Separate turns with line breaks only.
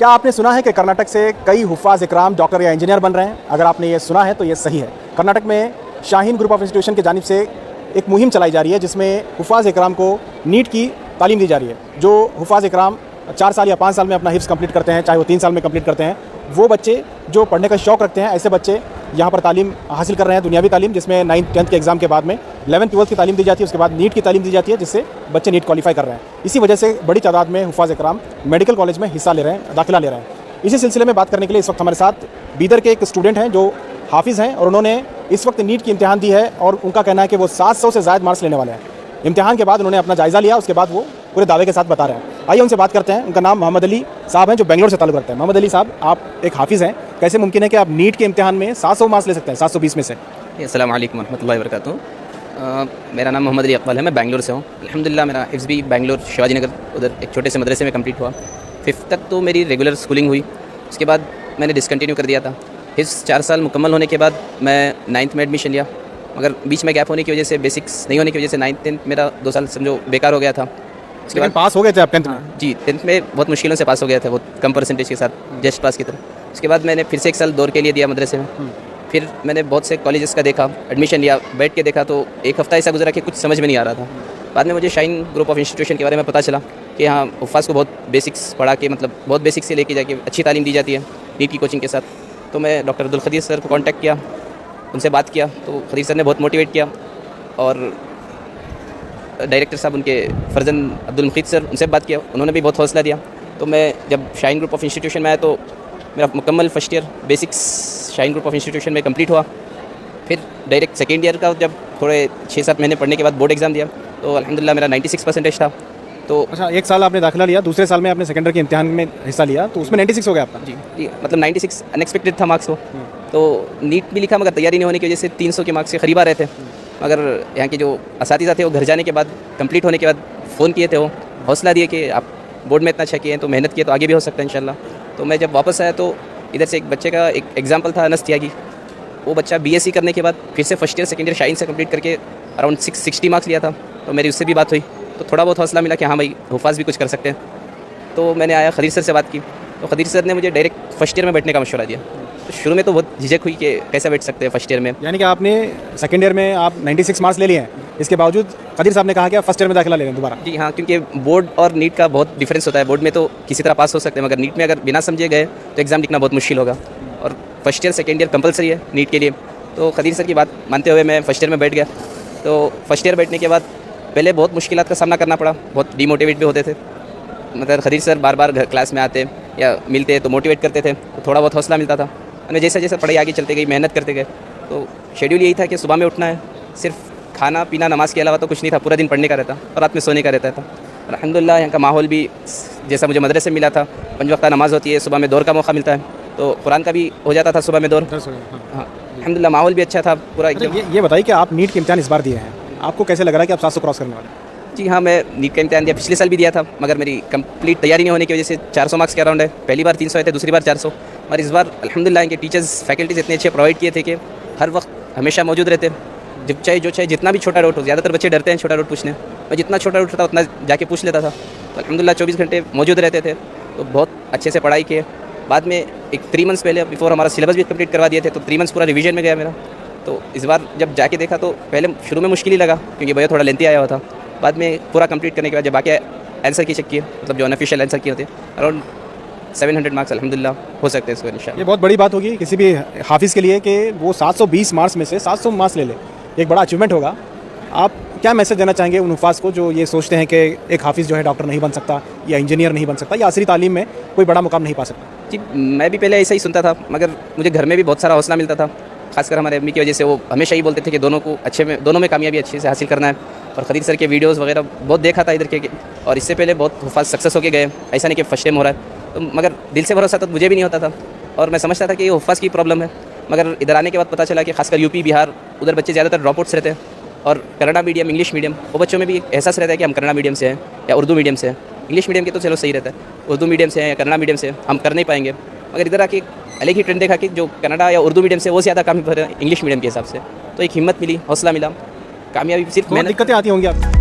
क्या आपने सुना है कि कर्नाटक से कई हुफ़ाज़ इकराम डॉक्टर या इंजीनियर बन रहे हैं? अगर आपने ये सुना है तो ये सही है। कर्नाटक में शाहीन ग्रुप ऑफ इंस्टीट्यूशन की जानिब से एक मुहिम चलाई जा रही है जिसमें हुफ़ाज़ इकराम को नीट की तालीम दी जा रही है। जो हुफ़ाज़ इकराम 4 साल या 5 साल में अपना हिफ्ज़ कंप्लीट करते हैं, चाहे वो 3 साल में कंप्लीट करते हैं, वो बच्चे जो पढ़ने का शौक़ रखते हैं, ऐसे बच्चे यहाँ पर तालीम हासिल कर रहे हैं, दुनियावी तालीम, जिसमें 9th 10th के एग्ज़ाम के बाद में 11th 12th की तालीम दी जाती है, उसके बाद नीट की तालीम दी जाती है, जिससे बच्चे नीट क्वालिफाई कर रहे हैं। इसी वजह से बड़ी तादाद में हुफ़ाज़ इकराम मेडिकल कॉलेज में हिस्सा ले रहे हैं, दाखिला ले रहे हैं। इसी सिलसिले में बात करने के लिए इस वक्त हमारे साथ बीदर के एक स्टूडेंट हैं जो हाफिज़ हैं और उन्होंने इस वक्त नीट की इम्तिहान दी है और उनका कहना है कि वो 700 से ज़ायद मार्क्स लेने वाले हैं। इम्तिहान के बाद उन्होंने अपना जायज़ा लिया, उसके बाद वो पूरे दावे के साथ बता रहे हैं। आइए उनसे बात करते हैं। उनका नाम मोहम्मद अली साहब हैं जो बेंगलोर से ताल्लुक़ रखते हैं। मोहम्मद अली साहब, आप एक हाफिज़ हैं, कैसे मुमकिन है कि आप नीट के इम्तिहान में 700 मार्क्स ले सकते हैं 720 में से?
अस्सलाम वालेकुम रहमतुल्लाहि व बरकातुहू। मेरा नाम मोहम्मद अली अक़बाल है, मैं बेंगलोर से हूँ। अल्हम्दुलिल्लाह मेरा हिफ्ज़ भी बेंगलोर शिवाजी नगर उधर एक छोटे से मदरसे में कंप्लीट हुआ। 5th तक तो मेरी रेगुलर स्कूलिंग हुई, उसके बाद मैंने डिसकंटिन्यू कर दिया था। हिफ्ज़ 4 साल मुकम्मल होने के बाद मैं 9th में एडमिशन लिया, मगर बीच में गैप होने की वजह से, बेसिक्स नहीं होने की वजह से 9th 10th मेरा 2 साल समझो बेकार हो गया था।
उसके बाद पास हो गए थे आप 10th में?
जी, 10th में बहुत मुश्किलों से पास हो गया था, बहुत कम परसेंटेज के साथ, जस्ट पास की तरह। उसके बाद मैंने फिर से 1 साल दौर के लिए दिया मदरसे में। फिर मैंने बहुत से कॉलेजेस का देखा, एडमिशन लिया, बैठ के देखा तो एक हफ़्ता ऐसा गुजरा कि कुछ समझ में नहीं आ रहा था। बाद में मुझे शाहीन ग्रुप ऑफ इंस्टीट्यूशन के बारे में पता चला कि हाँ, हुफ़ाज़ को बहुत बेसिक्स पढ़ा के, मतलब बहुत बेसिक्स से लेके जाके अच्छी तालीम दी जाती है नीट की कोचिंग के साथ। तो मैं डॉक्टर अब्दुल खदीर सर को कॉन्टैक्ट किया, उनसे बात किया, तो खदीर सर ने बहुत मोटिवेट किया और डायरेक्टर साहब उनके फरजन अब्दुल मुखीद सर, उनसे बात किया, उन्होंने भी बहुत हौसला दिया। तो मैं जब शाहीन ग्रुप ऑफ इंस्टीट्यूशन में आया तो मेरा मुकम्मल first year basics Shaheen group of institution में कंप्लीट हुआ। फिर डायरेक्ट सेकेंड ईयर का जब थोड़े 6-7 महीने पढ़ने के बाद बोर्ड एग्ज़ाम दिया तो अल्हम्दुलिल्लाह मेरा 96% था। तो
अच्छा, 1 साल आपने दाखिला लिया, दूसरे साल में आपने सेकेंडरी के इम्तिहान में हिस्सा लिया, तो उसमें 96 हो गया आपका?
जी, मतलब 96 अनएक्सपेक्टेड था मार्क्स वो। तो नीट भी लिखा, मगर तैयारी नहीं होने की वजह से 300 के मार्क्स के करीब आ रहे थे। मगर यहाँ के जो असातिज़ा थे वो घर जाने के बाद, कंप्लीट होने के बाद फ़ोन किए थे, वो हौसला दिए कि आप बोर्ड में इतना अच्छा किए हैं तो मेहनत किए तो आगे भी हो सकता है इंशाल्लाह। तो मैं जब वापस आया तो इधर से एक बच्चे का एक एग्जाम्पल था, अनस त्यागी। वो बच्चा BSc करने के बाद फिर से first year second year Shaheen से कंप्लीट करके अराउंड 660 मार्क्स लिया था। तो मेरी उससे भी बात हुई तो थोड़ा बहुत हौसला मिला कि हाँ भाई, हुफ़ाज़ भी कुछ कर सकते हैं। तो मैंने आया, खदीर सर से बात की, तो खदीर सर ने मुझे डायरेक्ट फर्स्ट ईयर में बैठने का मशवरा दिया। तो शुरू में तो बहुत झिझक हुई कि कैसे बैठ सकते हैं फर्स्ट ईयर में।
यानी कि आपने सेकेंड ईयर में आप 96 मार्क्स ले लिए हैं, इसके बावजूद खदीर साहब ने कहा कि आप फर्स्ट ईयर में दाखिला ले लें दोबारा?
जी हाँ, क्योंकि बोर्ड और नीट का बहुत डिफरेंस होता है। बोर्ड में तो किसी तरह पास हो सकते हैं, मगर नीट में अगर बिना समझे गए तो एग्ज़ाम लिखना बहुत मुश्किल होगा। और first year second year compulsory है नीट के लिए। तो खदीर सर की बात मानते हुए मैं फर्स्ट ईयर में बैठ गया। तो फर्स्ट ईयर बैठने के बाद पहले बहुत मुश्किलात का सामना करना पड़ा, बहुत डीमोटिवेट भी होते थे। मतलब खदीर सर बार बार घर क्लास में आते या मिलते तो मोटिवेट करते थे, तो थोड़ा बहुत हौसला मिलता था। मैंने जैसे जैसे पढ़ाई आगे चलते गई, मेहनत करते गए, तो शेड्यूल यही था कि सुबह में उठना है, सिर्फ खाना पीना नमाज़ के अलावा तो कुछ नहीं था, पूरा दिन पढ़ने का रहता और रात में सोने का रहता था। अल्हम्दुलिल्लाह यहाँ का माहौल भी जैसा मुझे मदरसे से मिला था, 5 वक्त नमाज़ होती है, सुबह में दौर का मौका मिलता है, तो कुरान का भी हो जाता था सुबह में दौर। हाँ, अल्हम्दुलिल्लाह माहौल भी अच्छा था पूरा एकदम।
ये बताइए कि आप नीट के इम्तिहान इस बार दिए हैं, आपको कैसे लग रहा है कि आप 700 क्रॉस करने वाले हैं?
जी हाँ, मैं नीट का इम्तिहान दिया, पिछले साल भी दिया था, मगर मेरी कंप्लीट तैयारी नहीं होने की वजह से 400 मार्क्स के अराउंड है। पहली बार 300 आए थे, दूसरी बार 400। और इस बार अल्हम्दुलिल्लाह इनके टीचर्स फैकल्टीज़ इतने अच्छे प्रोवाइड किए थे कि हर वक्त हमेशा मौजूद रहते, जब चाहे जो चाहे, जितना भी छोटा डाउट हो। ज़्यादातर बच्चे डरते हैं छोटा डाउट पूछने, मैं जितना छोटा डाउट था उतना जाके पूछ लेता था। तो अल्हम्दुलिल्लाह 24 घंटे मौजूद रहते थे, तो बहुत अच्छे से पढ़ाई किए। बाद में एक 3 मंथ्स पहले बिफोर हमारा सिलेबस भी कंप्लीट करवा दिए थे, तो 3 मंथ्स पूरा रिवीजन में गया मेरा। तो इस बार जब जाके देखा तो पहले शुरू में मुश्किल ही लगा क्योंकि भैया थोड़ा लेंथी आया हुआ था। बाद में पूरा कंप्लीट करने के बाद जब बाकी आंसर की चेक किए, मतलब जो अनऑफिशियल आंसर किए होते, अराउंड 700 मार्क्स अल्हम्दुलिल्लाह हो सकते हैं इसको इंशाल्लाह।
ये बहुत बड़ी बात होगी किसी भी हाफिज़ के लिए कि वो 720 मार्क्स में से 700 मार्क्स ले ले, एक बड़ा अचीवमेंट होगा। आप क्या मैसेज देना चाहेंगे उन हुफ़ाज़ को जो ये सोचते हैं कि एक हाफिज़ जो है डॉक्टर नहीं बन सकता या इंजीनियर नहीं बन सकता या असली तालीम में कोई बड़ा मुकाम नहीं पा सकता?
जी, मैं भी पहले ऐसा ही सुनता था, मगर मुझे घर में भी बहुत सारा हौसला मिलता था, खासकर हमारे अम्मी की वजह से। वो हमेशा ही बोलते थे कि दोनों में कामयाबी अच्छे से हासिल करना है। और खदीर सर के वीडियोस वगैरह बहुत देखा था इधर के, और इससे पहले बहुत हुफ़ाज़ सक्सेस होके गए, ऐसा नहीं कि फर्स्ट टाइम हो रहा है। तो मगर दिल से भरोसा तो मुझे भी नहीं होता था और मैं समझता था कि ये हुफ़ाज़ की प्रॉब्लम है। मगर इधर आने के बाद पता चला कि खासकर यूपी बिहार उधर बच्चे ज़्यादातर ड्रॉप आउट्स रहते हैं, और कन्नड़ा मीडियम इंग्लिश मीडियम वो बच्चों में भी एक एहसास रहता है कि हम कन्नड़ा मीडियम से हैं या उर्दू मीडियम से हैं। इंग्लिश मीडियम के तो चलो सही रहता है, उर्दू मीडियम से हैं या कन्नड़ा मीडियम से हम कर नहीं पाएंगे। मगर इधर आके अलग ही ट्रेंड देखा कि जो कन्नड़ा या उर्दू मीडियम से वो ज़्यादा कामयाब इंग्लिश मीडियम के हिसाब से। तो एक हिम्मत मिली, हौसला मिला, कामयाबी सिर्फ
दिक्कतें आती होंगी आप